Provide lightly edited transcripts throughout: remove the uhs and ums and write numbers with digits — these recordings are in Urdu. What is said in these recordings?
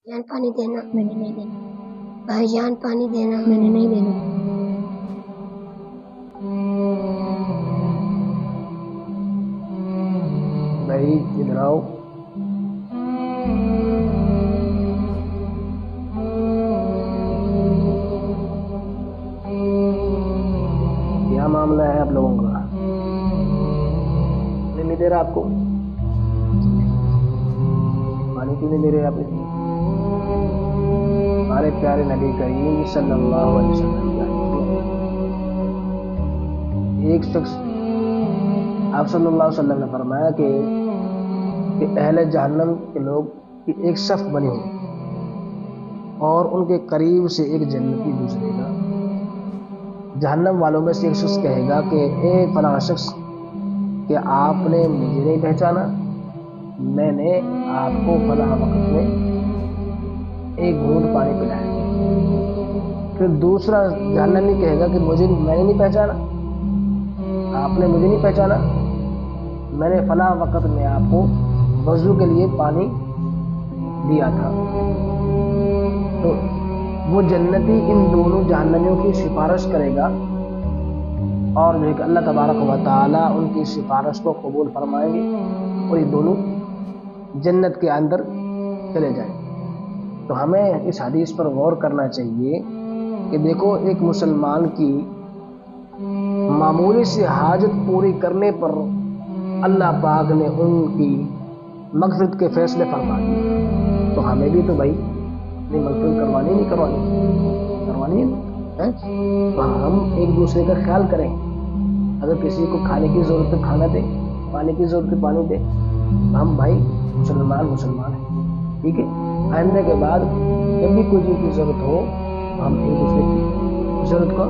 جان پانی دینا، میں نے نہیں دینا، بھائی جان پانی دینا، میں نے نہیں دینا، بھائی ادھر آؤ، کیا معاملہ ہے آپ لوگوں کا؟ نہیں دے رہا آپ کو پانی کیوں نہیں دے رہے آپ؟ ہمارے پیارے نبی کریم صلی اللہ علیہ وسلم کا ایک شخص آپ صلی اللہ علیہ وسلم نے فرمایا کہ اہل جہنم کے لوگ کی ایک صف بنی ہوئی اور ان کے قریب سے ایک جنتی گزرے گا. جہنم والوں میں سے ایک شخص کہے گا کہ اے فلاں شخص، کہ آپ نے مجھے نہیں پہچانا؟ میں نے آپ کو فلاں وقت میں ایک گھونٹ پانی پلایا. پھر دوسرا جہنمی کہے گا کہ میں نے نہیں پہچانا، آپ نے مجھے نہیں پہچانا، میں نے فلاں وقت میں آپ کو وضو کے لیے پانی دیا تھا. تو وہ جنتی ان دونوں جہنمیوں کی سفارش کرے گا اور جو ہے کہ اللہ تبارک و تعالیٰ ان کی سفارش کو قبول فرمائیں گے اور یہ دونوں جنت کے اندر چلے جائیں. تو ہمیں اس حدیث پر غور کرنا چاہیے کہ دیکھو، ایک مسلمان کی معمولی سی حاجت پوری کرنے پر اللہ پاک نے ان کی مغفرت کے فیصلے فرما دیے. تو ہمیں بھی تو بھائی اپنی مغفرت کروانی ہے. تو ہم ایک دوسرے کا خیال کریں. اگر کسی کو کھانے کی ضرورت ہے کھانا دے، پانی کی ضرورت ہے پانی دے. ہم بھائی مسلمان ہیں، ٹھیک ہے. آئندہ کے بعد جب بھی کوئی چیز کی ضرورت ہو تو ہم ایک دوسرے کی ضرورت کو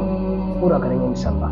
پورا کریں گے انشاءاللہ.